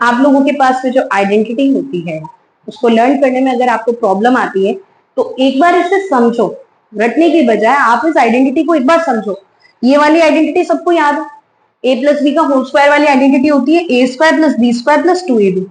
आप लोगों के पास में जो आइडेंटिटी होती है उसको लर्न करने में अगर आपको प्रॉब्लम आती है तो एक बार इसे समझो, रटने की बजाय आप इस आइडेंटिटी को एक बार समझो। ये वाली आइडेंटिटी सबको याद है, ए प्लस बी का होल स्क्वायर वाली आइडेंटिटी होती है A square plus B square plus 2ab,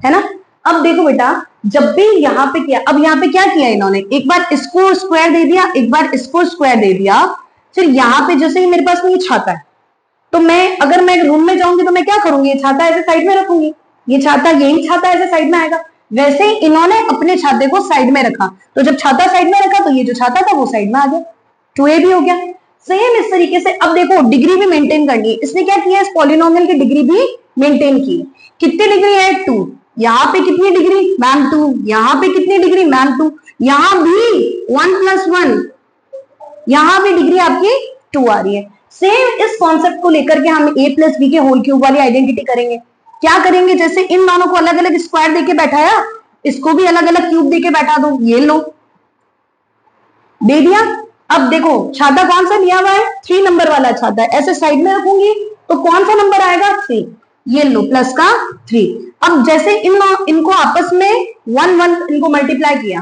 है ना। अब देखो बेटा, जब भी यहाँ पे किया, अब यहाँ पे क्या किया इन्होंने, एक बार इसको स्क्वायर दे दिया, एक बार इसको स्क्वायर दे दिया, फिर यहाँ पे जैसे ही मेरे पास में ये छाता है तो मैं अगर मैं रूम में जाऊंगी तो मैं क्या करूंगी, ये छाता ऐसे साइड में रखूंगी, ये छाता, यही छाता ऐसे साइड में आएगा। वैसे ही इन्होंने अपने छाते को साइड में रखा, तो जब छाता साइड में रखा तो ये जो छाता था वो साइड में आ गया, 2ab हो गया। सेम इस तरीके से अब देखो डिग्री भी मेंटेन करनी है, इसने क्या किया, इस पॉलिनोमियल की डिग्री भी मेंटेन की। कितनी डिग्री है, 2। यहाँ पे कितनी डिग्री मैम 2, यहाँ पे कितनी डिग्री मैम 2, यहाँ भी 1 + 1, यहाँ भी डिग्री आपकी 2 आ रही है। सेम इस कॉन्सेप्ट को लेकर के हम a प्लस बी के होल क्यूब वाली आइडेंटिटी करेंगे। क्या करेंगे, जैसे इन दोनों को अलग अलग स्क्वायर देके बैठाया, इसको भी अलग अलग क्यूब देके बैठा दो, ये लो दे दिया। अब देखो छाता कौन सा लिया हुआ है, 3 नंबर वाला छाता है, ऐसे साइड में रखूंगी तो कौन सा नंबर आएगा, 3, ये लो प्लस का 3। अब जैसे इनको आपस में 1 1 इनको मल्टीप्लाई किया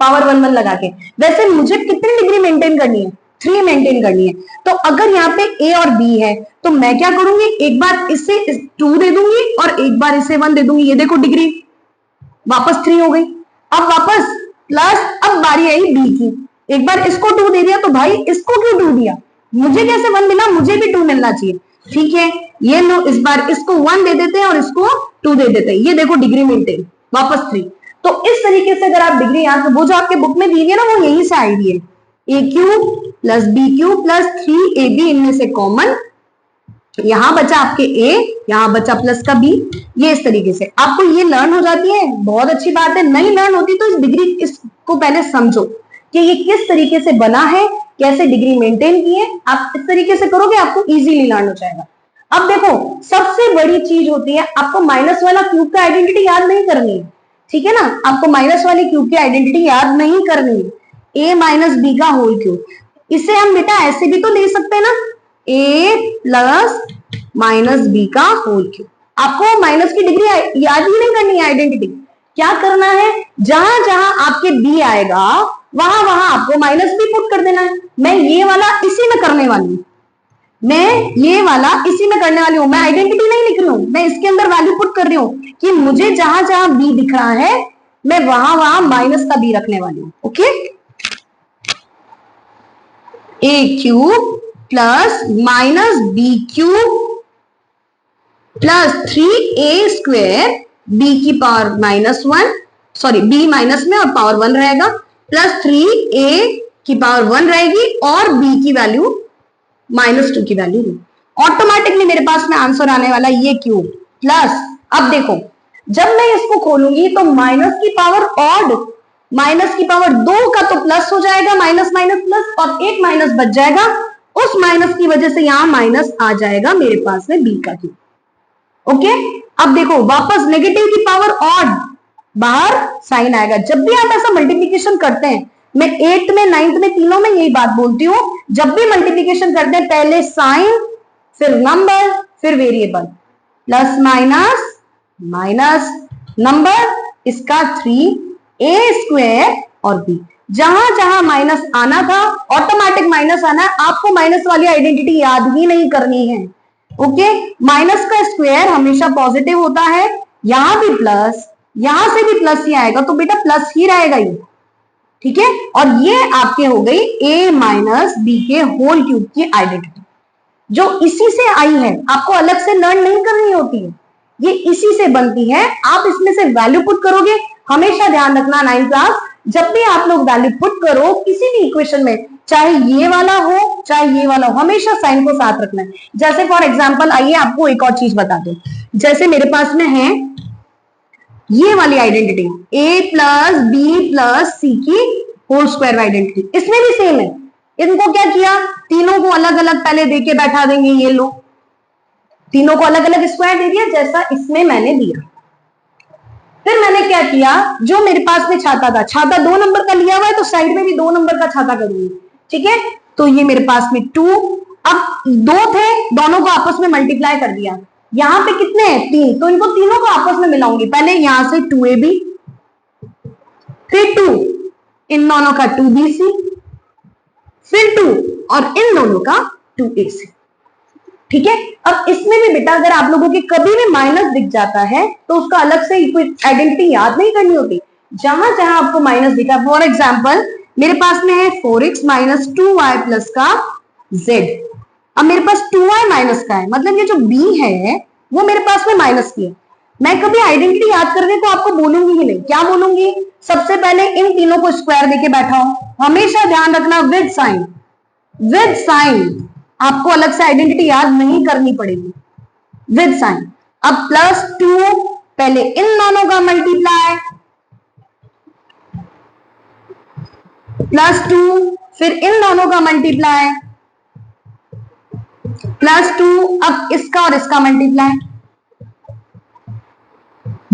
पावर 1 1 लगा के, वैसे मुझे कितनी डिग्री मेंटेन करनी है, 3 मेंटेन करनी है। तो अगर यहाँ पे a और b है तो मैं क्या करूंगी, एक बार इसे 2 दे दूंगी और एक बार इसे 1 दे दूंगी, ये देखो डिग्री वापस 3 हो गई। अब वापस प्लस, अब बारी आई b की, एक बार इसको 2 दे दिया तो भाई इसको क्यों 2 दिया, मुझे कैसे 1 मिला, मुझे भी 2 मिलना चाहिए, ठीक है। ये लो इस बार इसको 1 दे देते हैं और इसको 2 दे देते हैं, ये देखो डिग्री मेंटेन वापस 3। तो इस तरीके से अगर आप डिग्री याद, वो जो आपके बुक में दी है ना वो यहीं से आई है, a³ plus b³ plus 3ab, इनमें से कॉमन यहां बचा आपके a, यहां बचा प्लस का b। ये इस तरीके से आपको ये लर्न हो जाती है, बहुत अच्छी बात है। नहीं लर्न होती तो इस डिग्री इसको पहले समझो कि ये किस तरीके से बना है, कैसे डिग्री मेंटेन की है। आप इस तरीके से करोगे आपको इजीली लर्न हो जाएगा। अब देखो सबसे बड़ी चीज होती है, आपको माइनस वाला क्यूब का आइडेंटिटी याद नहीं करनी है, ठीक है ना, आपको माइनस वाली क्यूब की आइडेंटिटी याद नहीं करनी है, a माइनस बी का होल क्यूब। इसे हम बेटा ऐसे भी तो ले सकते हैं ना, a प्लस माइनस बी का होल क्यूब। आपको माइनस की डिग्री याद ही नहीं करनी है, आइडेंटिटी क्या करना है, जहां जहां आपके b आएगा वहां वहां आपको माइनस भी पुट कर देना है। मैं ये वाला इसी में करने वाली हूं, मैं ये वाला इसी में करने वाली हूं, मैं आइडेंटिटी नहीं लिख रही हूं, मैं इसके अंदर वैल्यू पुट कर रही हूं कि मुझे जहां जहां b दिख रहा है मैं वहां वहां माइनस का b रखने वाली हूं। Okay, a³ plus minus b³ plus 3a² b की पावर -1, सॉरी b माइनस में और पावर 1 रहेगा, प्लस 3a की पावर 1 रहेगी और b की वैल्यू -2 की वैल्यू। ऑटोमेटिकली मेरे पास में आंसर आने वाला ये क्यूब प्लस, अब देखो जब मैं इसको खोलूंगी तो माइनस की पावर ऑड, माइनस की पावर 2 का तो प्लस हो जाएगा, माइनस माइनस प्लस, और एक माइनस बच जाएगा, उस माइनस की वजह से यहां माइनस आ जाएगा मेरे पास में b का क्यूब। ओके, अब देखो वापस नेगेटिव की पावर ऑड, बाहर साइन आएगा। जब भी आप ऐसा मल्टीप्लीकेशन करते हैं, मैं 8th में 9th में तीनों में यही बात बोलती हूँ, जब भी मल्टीप्लीकेशन करते हैं पहले साइन फिर नंबर फिर variable, plus minus minus number, इसका 3a² और b, जहां जहां माइनस आना था ऑटोमेटिक माइनस आना है, आपको माइनस वाली आइडेंटिटी याद ही नहीं करनी है। ओके, माइनस का स्क्वायर हमेशा पॉजिटिव होता है, यहां भी प्लस, यहां से भी प्लस ही आएगा तो बेटा प्लस ही रहेगा ये, ठीक है। और ये आपके हो गई a माइनस बी के होल क्यूब की आइडेंटिटी, जो इसी से आई है, आपको अलग से लर्न नहीं करनी होती है, ये इसी से बनती है। आप इसमें से वैल्यू पुट करोगे, हमेशा ध्यान रखना 9th क्लास, जब भी आप लोग वैल्यू पुट करो किसी भी इक्वेशन में, चाहे ये वाला हो चाहे ये वाला हो, हमेशा साइन को साथ रखना है। जैसे फॉर एग्जांपल आइए आपको एक और चीज बता दूं, जैसे मेरे पास में है ये वाली identity a plus B plus C की होल स्क्वायर आइडेंटिटी, इसमें भी सेम है। इनको क्या किया, तीनों को अलग अलग पहले देके बैठा देंगे, ये लो तीनों को अलग अलग स्क्वायर दे दिया जैसा इसमें मैंने दिया। फिर मैंने क्या किया, जो मेरे पास में छाता था, छाता 2 नंबर का लिया हुआ है तो साइड में भी 2 नंबर का छाता करूंगी, ठीक है। तो ये मेरे पास में 2, अब 2 थे, दोनों को आपस में मल्टीप्लाई कर दिया, यहाँ पे कितने हैं 3, तो इनको तीनों को आपस में मिलाऊंगी। पहले यहां से 2ab, फिर 2, इन दोनों का 2bc, फिर 2 और इन दोनों का 2ac। ठीक है। अब इसमें भी बेटा अगर आप लोगों के कभी भी माइनस दिख जाता है तो उसका अलग से कोई आइडेंटिटी याद नहीं करनी होती। जहां जहां आपको माइनस दिखा, फॉर एग्जाम्पल मेरे पास में है 4x माइनस 2y प्लस का z। अब मेरे पास 2y माइनस का है, मतलब ये जो b है वो मेरे पास में माइनस की है। मैं कभी आइडेंटिटी याद करने को आपको बोलूंगी ही नहीं। क्या बोलूंगी? सबसे पहले इन तीनों को स्क्वायर देके बैठा हूं। हमेशा ध्यान रखना विद साइन, विद साइन आपको अलग से आइडेंटिटी याद नहीं करनी पड़ेगी, विद साइन। अब +2, पहले इन दोनों का मल्टीप्लाई, +2, फिर इन दोनों का मल्टीप्लाई, +2, अब इसका और इसका मल्टीप्लाई।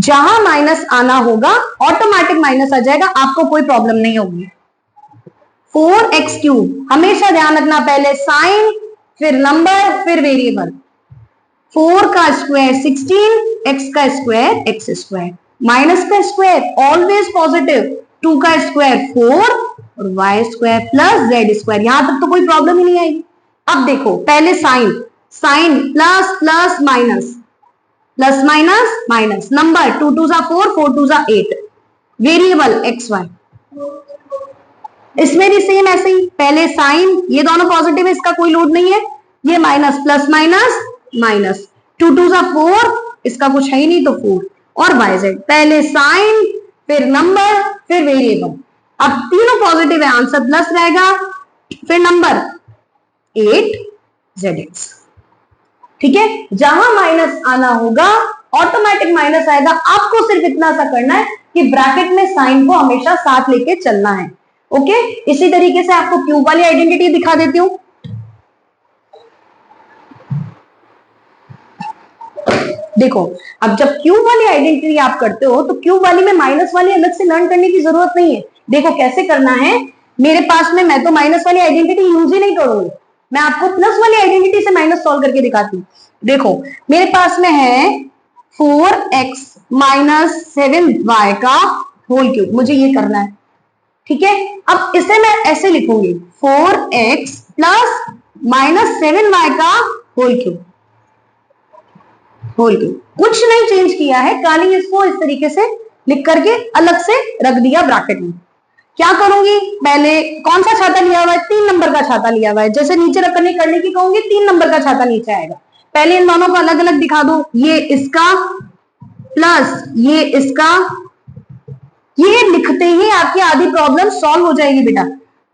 जहां माइनस आना होगा ऑटोमेटिक माइनस आ जाएगा, आपको कोई प्रॉब्लम नहीं होगी। 4x3, हमेशा ध्यान रखना पहले साइन, फिर नंबर, फिर वेरिएबल। 4 का स्क्वायर 16, x का स्क्वायर x स्क्वायर, माइनस का स्क्वायर ऑलवेज पॉजिटिव, 2 का स्क्वायर 4 और y square plus z square. यहां तक तो कोई प्रॉब्लम ही नहीं आएगी। अब देखो पहले sign, sign plus plus minus, plus minus minus, number 2 2 जा 4, 4 2 जा 8, वेरिएबल xy। इसमें भी सेम ऐसे ही, पहले साइन, ये दोनों पॉजिटिव है, इसका कोई लोड नहीं है, ये माइनस प्लस माइनस माइनस, 2 2 जा 4, इसका कुछ है ही नहीं तो 4 और yz। पहले साइन, फिर नंबर, फिर वेरिएबल। अब तीनों पॉजिटिव है, आंसर प्लस रहेगा, फिर नंबर 8zx। ठीक है। जहां माइनस आना होगा ऑटोमेटिक माइनस आएगा। आपको सिर्फ इतना सा करना है कि ब्रैकेट में साइन को हमेशा साथ लेके चलना है। ओके। इसी तरीके से आपको क्यूब वाली आइडेंटिटी दिखा देती हूं। देखो अब जब क्यूब वाली आइडेंटिटी आप करते हो तो क्यूब वाली में माइनस वाली अलग से लर्न करने की जरूरत नहीं है। देखो कैसे करना है, मेरे पास में मैं तो माइनस वाली आइडेंटिटी यूज ही नहीं करूंगी, मैं आपको प्लस वाली आइडेंटिटी से माइनस सॉल्व करके दिखाती हूँ। देखो मेरे पास में है 4x माइनस 7y का होल क्यूब, मुझे ये करना है। ठीक है। अब इसे मैं ऐसे लिखूंगी 4x प्लस माइनस 7y का होल क्यूब, होल क्यूब। कुछ नहीं चेंज किया है, खाली इसको इस तरीके से लिख करके अलग से रख दिया ब्रैकेट में। क्या करूंगी, पहले कौन सा छाता लिया हुआ है, 3 नंबर का छाता लिया हुआ है। जैसे नीचे रखने करने की कहूंगी 3 नंबर का छाता नीचे आएगा। पहले इन दोनों को अलग अलग दिखा दो, ये इसका प्लस ये इसका, ये लिखते ही आपकी आधी प्रॉब्लम सॉल्व हो जाएगी बेटा।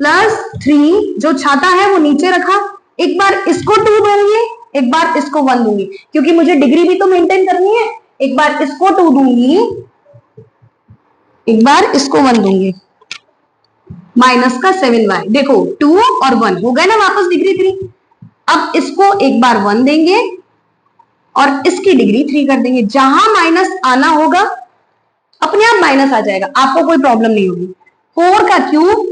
+3 जो छाता है वो नीचे रखा, एक बार इसको 2 दूंगी, एक बार इसको 1 दूंगी, क्योंकि मुझे डिग्री भी तो मेंटेन करनी है। एक बार इसको 2 दूंगी, एक बार इसको 1 दूंगी, माइनस का 7y। देखो 2 और 1 हो गए ना वापस डिग्री 3। अब इसको एक बार 1 देंगे और इसकी डिग्री 3 कर देंगे। जहां माइनस आना होगा अपने आप माइनस आ जाएगा, आपको कोई प्रॉब्लम नहीं होगी। 4 का क्यूब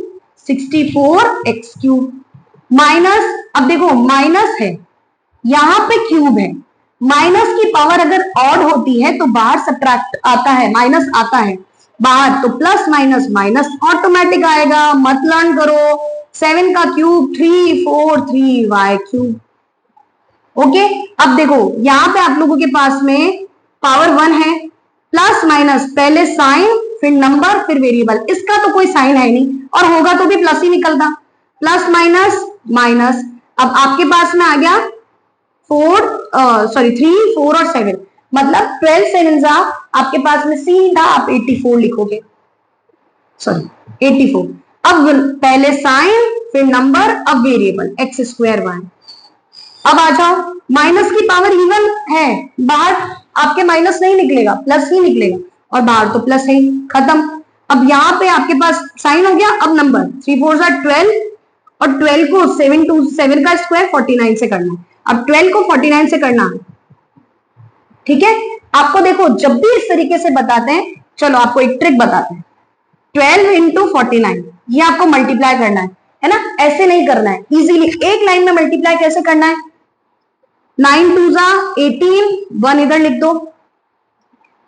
64x क्यूब माइनस, अब देखो माइनस है, यहां पे क्यूब है, माइनस की पावर अगर ऑड होती है तो बाहर सब्ट्रैक्ट आता है, माइनस आता है बाहर, तो प्लस माइनस माइनस ऑटोमेटिक आएगा, मत लर्न करो। 7 का क्यूब 343y क्यूब। ओके। अब देखो यहां पे आप लोगों के पास में पावर 1 है, प्लस माइनस पहले साइन, फिर नंबर, फिर वेरिएबल। इसका तो कोई साइन है नहीं और होगा तो भी प्लस ही निकलता, प्लस माइनस माइनस। अब आपके पास में आ गया 3 4 और 7, मतलब 12 7 आपके पास में सीधा आप 84 लिखोगे, सॉरी 84। अब पहले साइन, फिर नंबर, अब वेरिएबल x स्क्वायर y। अब आ जाओ, माइनस की पावर इवन है, बाहर आपके माइनस नहीं निकलेगा, प्लस ही निकलेगा, और बाहर तो प्लस है, खत्म। अब यहाँ पे आपके पास साइन हो गया, अब नंबर 3 4 12 और 12 को 7 का स्क्वायर 49 से करना है। अब 12 को 49 से करना है। ठीक है। आपको देखो जब भी इस तरीके से बताते हैं, चलो आपको एक ट्रिक बताते हैं। 12 इंटू 49 ये आपको मल्टीप्लाई करना है ना, ऐसे नहीं करना है, इजीली एक लाइन में मल्टीप्लाई कैसे करना है। 9 टू जा 18, 1 इधर लिख दो।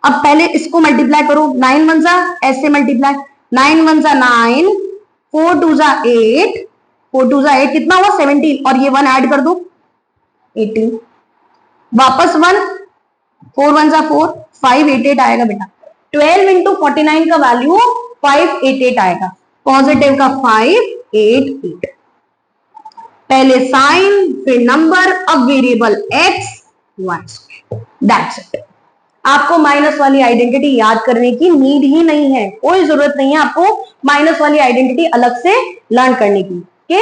अब पहले इसको मल्टीप्लाई करो, 9 वन जा ऐसे मल्टीप्लाई, 9 वन जा 9, 4 टू जा 8, 4 टू जा 8 कितना हुआ 17, और ये 1 ऐड कर दो 18, वापस 1, 4 वन जा 4, 588 आएगा बेटा। 12 इंटू 49 का वैल्यू 588 आएगा, पॉजिटिव का 588। पहले साइन फिर नंबर, अब variable x y square, that's it. आपको माइनस वाली आइडेंटिटी याद करने की नीड ही नहीं है, कोई जरूरत नहीं है आपको माइनस वाली आइडेंटिटी अलग से लर्न करने की। ओके